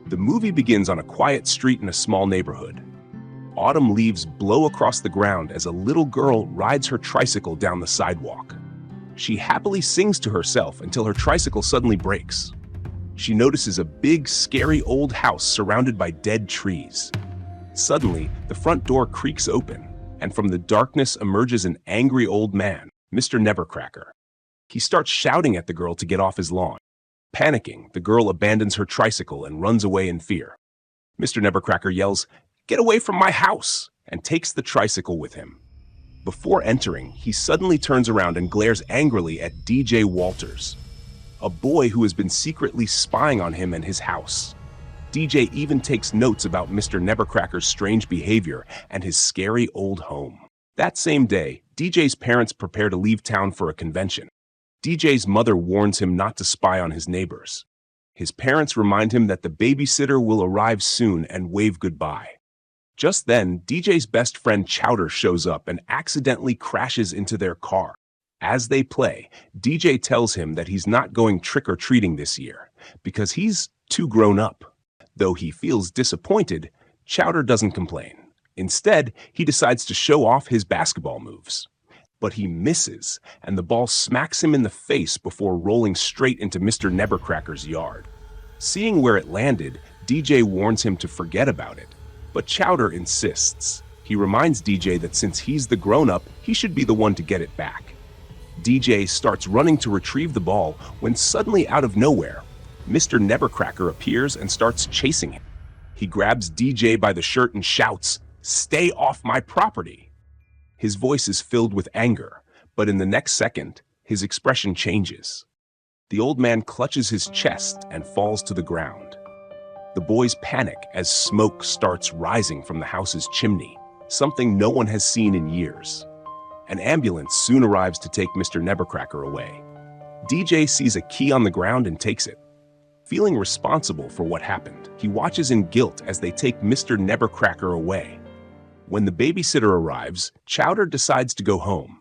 The movie begins on a quiet street in a small neighborhood. Autumn leaves blow across the ground as a little girl rides her tricycle down the sidewalk. She happily sings to herself until her tricycle suddenly breaks. She notices a big, scary old house surrounded by dead trees. Suddenly, the front door creaks open, and from the darkness emerges an angry old man, Mr. Nevercracker. He starts shouting at the girl to get off his lawn. Panicking, the girl abandons her tricycle and runs away in fear. Mr. Nevercracker yells, "Get away from my house!" and takes the tricycle with him. Before entering, he suddenly turns around and glares angrily at DJ Walters, a boy who has been secretly spying on him and his house. DJ even takes notes about Mr. Nevercracker's strange behavior and his scary old home. That same day, DJ's parents prepare to leave town for a convention. DJ's mother warns him not to spy on his neighbors. His parents remind him that the babysitter will arrive soon and wave goodbye. Just then, DJ's best friend Chowder shows up and accidentally crashes into their car. As they play, DJ tells him that he's not going trick-or-treating this year because he's too grown up. Though he feels disappointed, Chowder doesn't complain. Instead, he decides to show off his basketball moves. But he misses, and the ball smacks him in the face before rolling straight into Mr. Nevercracker's yard. Seeing where it landed, DJ warns him to forget about it. But Chowder insists. He reminds DJ that since he's the grown-up, he should be the one to get it back. DJ starts running to retrieve the ball when suddenly out of nowhere, Mr. Nevercracker appears and starts chasing him. He grabs DJ by the shirt and shouts, "Stay off my property!" His voice is filled with anger, but in the next second, his expression changes. The old man clutches his chest and falls to the ground. The boys panic as smoke starts rising from the house's chimney, something no one has seen in years. An ambulance soon arrives to take Mr. Nevercracker away. DJ sees a key on the ground and takes it. Feeling responsible for what happened, he watches in guilt as they take Mr. Nevercracker away. When the babysitter arrives, Chowder decides to go home.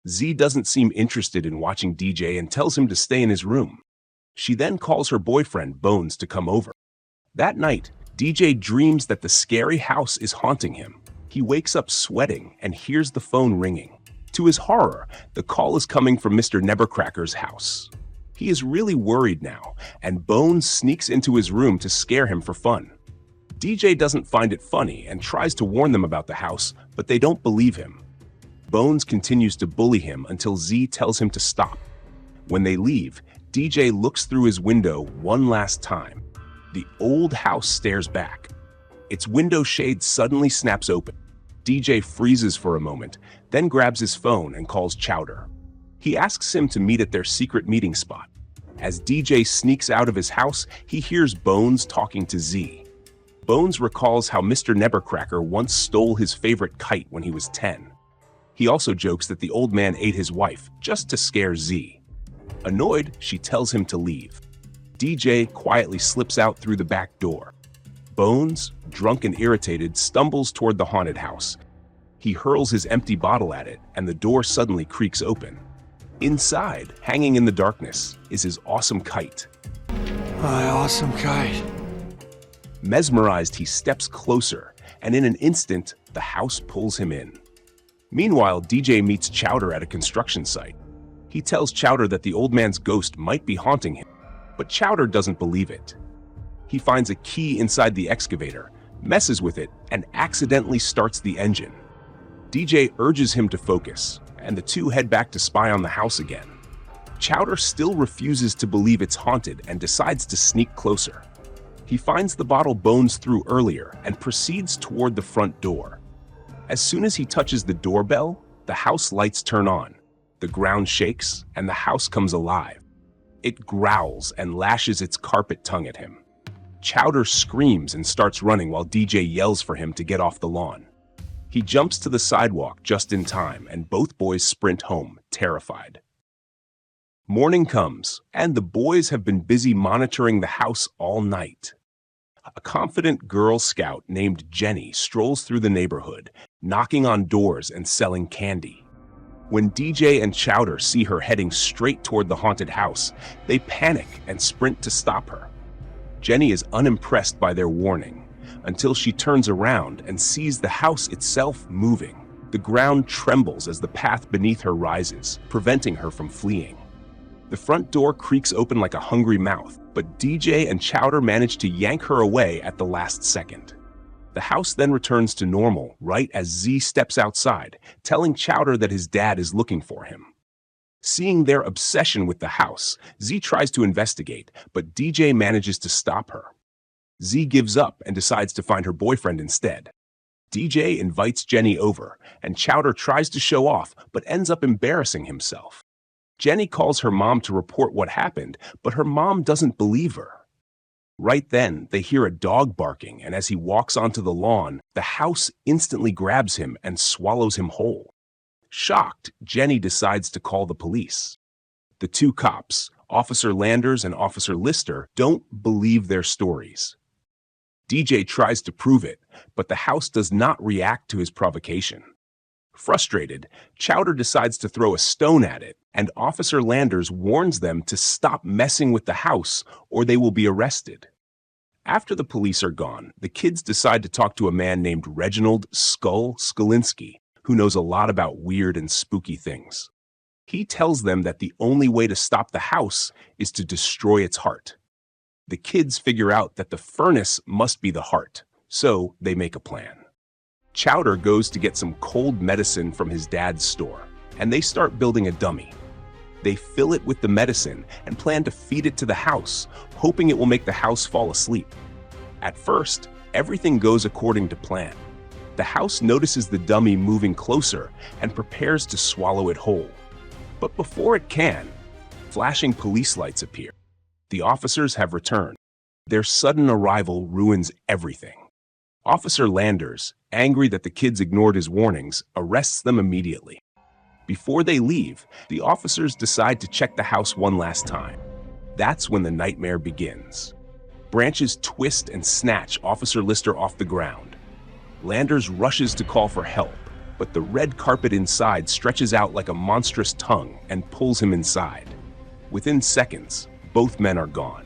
Z doesn't seem interested in watching DJ and tells him to stay in his room. She then calls her boyfriend, Bones, to come over. That night, DJ dreams that the scary house is haunting him. He wakes up sweating and hears the phone ringing. To his horror, the call is coming from Mr. Nevercracker's house. He is really worried now, and Bones sneaks into his room to scare him for fun. DJ doesn't find it funny and tries to warn them about the house, but they don't believe him. Bones continues to bully him until Z tells him to stop. When they leave, DJ looks through his window one last time. The old house stares back. Its window shade suddenly snaps open. DJ freezes for a moment, then grabs his phone and calls Chowder. He asks him to meet at their secret meeting spot. As DJ sneaks out of his house, he hears Bones talking to Z. Bones recalls how Mr. Nevercracker once stole his favorite kite when he was 10. He also jokes that the old man ate his wife just to scare Z. Annoyed, she tells him to leave. DJ quietly slips out through the back door. Bones, drunk and irritated, stumbles toward the haunted house. He hurls his empty bottle at it, and the door suddenly creaks open. Inside, hanging in the darkness, is his awesome kite. My awesome kite. Mesmerized, he steps closer, and in an instant, the house pulls him in. Meanwhile, DJ meets Chowder at a construction site. He tells Chowder that the old man's ghost might be haunting him, but Chowder doesn't believe it. He finds a key inside the excavator, messes with it, and accidentally starts the engine. DJ urges him to focus, and the two head back to spy on the house again. Chowder still refuses to believe it's haunted and decides to sneak closer. He finds the bottle Bones threw earlier and proceeds toward the front door. As soon as he touches the doorbell, the house lights turn on. The ground shakes, and the house comes alive. It growls and lashes its carpet tongue at him. Chowder screams and starts running while DJ yells for him to get off the lawn. He jumps to the sidewalk just in time, and both boys sprint home, terrified. Morning comes, and the boys have been busy monitoring the house all night. A confident Girl Scout named Jenny strolls through the neighborhood, knocking on doors and selling candy. When DJ and Chowder see her heading straight toward the haunted house, they panic and sprint to stop her. Jenny is unimpressed by their warning until she turns around and sees the house itself moving. The ground trembles as the path beneath her rises, preventing her from fleeing. The front door creaks open like a hungry mouth, but DJ and Chowder manage to yank her away at the last second. The house then returns to normal right as Z steps outside, telling Chowder that his dad is looking for him. Seeing their obsession with the house, Z tries to investigate, but DJ manages to stop her. Z gives up and decides to find her boyfriend instead. DJ invites Jenny over, and Chowder tries to show off, but ends up embarrassing himself. Jenny calls her mom to report what happened, but her mom doesn't believe her. Right then, they hear a dog barking, and as he walks onto the lawn, the house instantly grabs him and swallows him whole. Shocked, Jenny decides to call the police. The two cops, Officer Landers and Officer Lister, don't believe their stories. DJ tries to prove it, but the house does not react to his provocation. Frustrated, Chowder decides to throw a stone at it, and Officer Landers warns them to stop messing with the house or they will be arrested. After the police are gone, the kids decide to talk to a man named Reginald Skolinski, who knows a lot about weird and spooky things. He tells them that the only way to stop the house is to destroy its heart. The kids figure out that the furnace must be the heart, so they make a plan. Chowder goes to get some cold medicine from his dad's store, and they start building a dummy. They fill it with the medicine and plan to feed it to the house, hoping it will make the house fall asleep. At first, everything goes according to plan. The house notices the dummy moving closer and prepares to swallow it whole. But before it can, flashing police lights appear. The officers have returned. Their sudden arrival ruins everything. Officer Landers, angry that the kids ignored his warnings, arrests them immediately. Before they leave, the officers decide to check the house one last time. That's when the nightmare begins. Branches twist and snatch Officer Lister off the ground. Landers rushes to call for help, but the red carpet inside stretches out like a monstrous tongue and pulls him inside. Within seconds, both men are gone.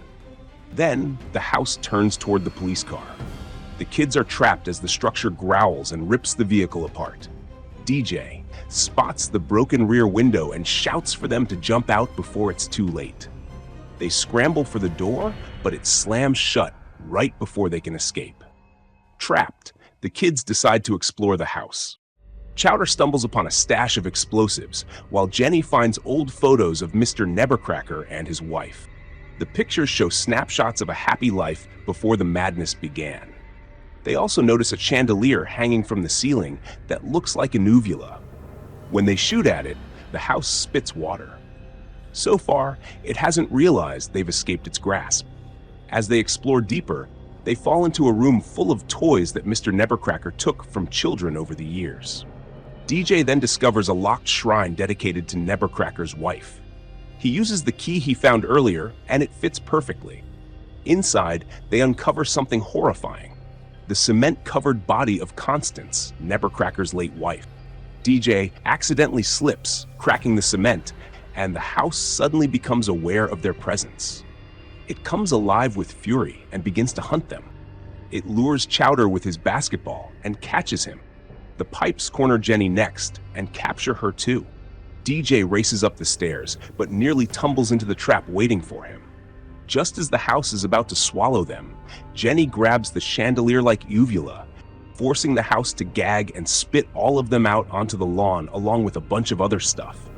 Then, the house turns toward the police car. The kids are trapped as the structure growls and rips the vehicle apart. DJ spots the broken rear window and shouts for them to jump out before it's too late. They scramble for the door, but it slams shut right before they can escape. Trapped, the kids decide to explore the house. Chowder stumbles upon a stash of explosives, while Jenny finds old photos of Mr. Nebercracker and his wife. The pictures show snapshots of a happy life before the madness began. They also notice a chandelier hanging from the ceiling that looks like an uvula. When they shoot at it, the house spits water. So far, it hasn't realized they've escaped its grasp. As they explore deeper, they fall into a room full of toys that Mr. Nebercracker took from children over the years. DJ then discovers a locked shrine dedicated to Nebercracker's wife. He uses the key he found earlier, and it fits perfectly. Inside, they uncover something horrifying: the cement-covered body of Constance, Nebercracker's late wife. DJ accidentally slips, cracking the cement, and the house suddenly becomes aware of their presence. It comes alive with fury and begins to hunt them. It lures Chowder with his basketball and catches him. The pipes corner Jenny next and capture her too. DJ races up the stairs, but nearly tumbles into the trap waiting for him. Just as the house is about to swallow them, Jenny grabs the chandelier-like uvula, forcing the house to gag and spit all of them out onto the lawn along with a bunch of other stuff.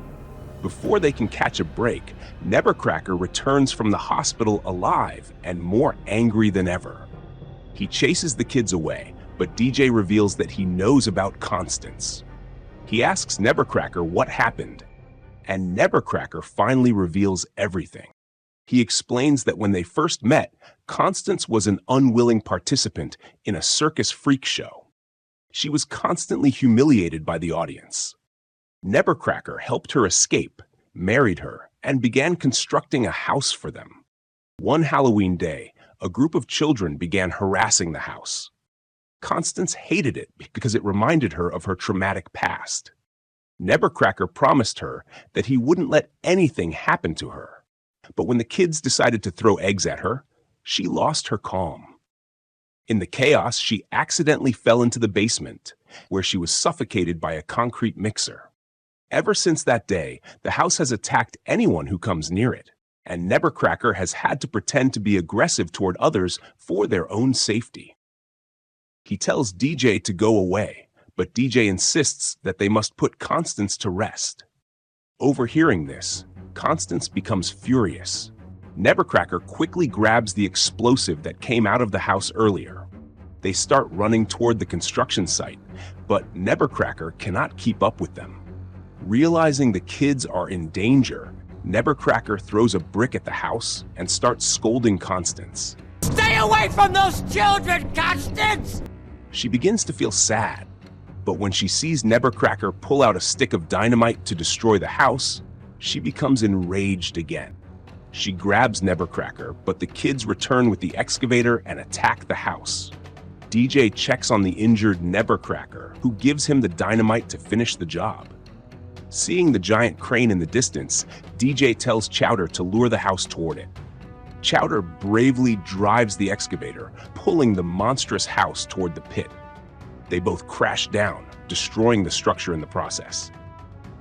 Before they can catch a break, Nebercracker returns from the hospital alive and more angry than ever. He chases the kids away, but DJ reveals that he knows about Constance. He asks Nebercracker what happened, and Nebercracker finally reveals everything. He explains that when they first met, Constance was an unwilling participant in a circus freak show. She was constantly humiliated by the audience. Nebercracker helped her escape, married her, and began constructing a house for them. One Halloween day, a group of children began harassing the house. Constance hated it because it reminded her of her traumatic past. Nebercracker promised her that he wouldn't let anything happen to her. But when the kids decided to throw eggs at her, she lost her calm. In the chaos, she accidentally fell into the basement, where she was suffocated by a concrete mixer. Ever since that day, the house has attacked anyone who comes near it, and Nebercracker has had to pretend to be aggressive toward others for their own safety. He tells DJ to go away, but DJ insists that they must put Constance to rest. Overhearing this, Constance becomes furious. Nebercracker quickly grabs the explosive that came out of the house earlier. They start running toward the construction site, but Nebercracker cannot keep up with them. Realizing the kids are in danger, Nebercracker throws a brick at the house and starts scolding Constance. Stay away from those children, Constance! She begins to feel sad, but when she sees Nebercracker pull out a stick of dynamite to destroy the house, she becomes enraged again. She grabs Nebercracker, but the kids return with the excavator and attack the house. DJ checks on the injured Nebercracker, who gives him the dynamite to finish the job. Seeing the giant crane in the distance, DJ tells Chowder to lure the house toward it. Chowder bravely drives the excavator, pulling the monstrous house toward the pit. They both crash down, destroying the structure in the process.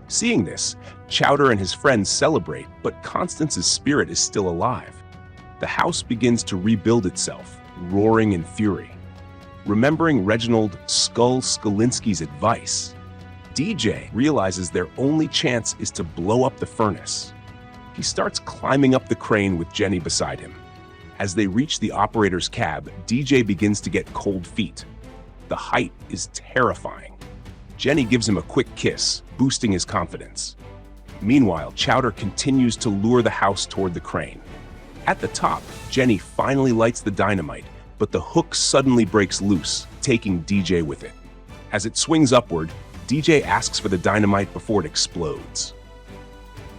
Seeing this, Chowder and his friends celebrate, but Constance's spirit is still alive. The house begins to rebuild itself, roaring in fury. Remembering Reginald Skull Skalinski's advice, DJ realizes their only chance is to blow up the furnace. He starts climbing up the crane with Jenny beside him. As they reach the operator's cab, DJ begins to get cold feet. The height is terrifying. Jenny gives him a quick kiss, boosting his confidence. Meanwhile, Chowder continues to lure the house toward the crane. At the top, Jenny finally lights the dynamite, but the hook suddenly breaks loose, taking DJ with it. As it swings upward, DJ asks for the dynamite before it explodes.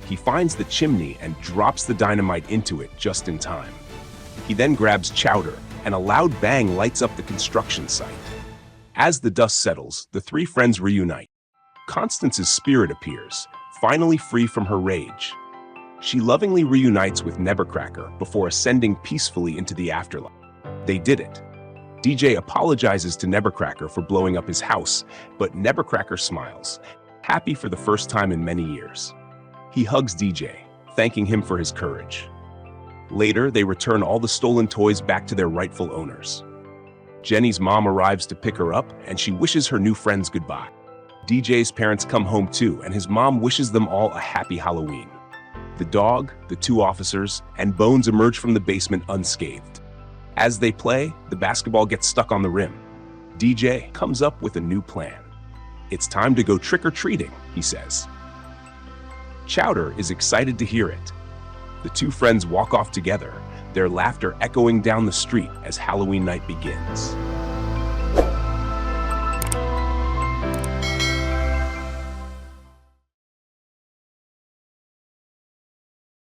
He finds the chimney and drops the dynamite into it just in time. He then grabs Chowder, and a loud bang lights up the construction site. As the dust settles, the three friends reunite. Constance's spirit appears, finally free from her rage. She lovingly reunites with Nebercracker before ascending peacefully into the afterlife. They did it. DJ apologizes to Nebercracker for blowing up his house, but Nebercracker smiles, happy for the first time in many years. He hugs DJ, thanking him for his courage. Later, they return all the stolen toys back to their rightful owners. Jenny's mom arrives to pick her up, and she wishes her new friends goodbye. DJ's parents come home too, and his mom wishes them all a happy Halloween. The dog, the two officers, and Bones emerge from the basement unscathed. As they play, the basketball gets stuck on the rim. DJ comes up with a new plan. It's time to go trick-or-treating, he says. Chowder is excited to hear it. The two friends walk off together, their laughter echoing down the street as Halloween night begins.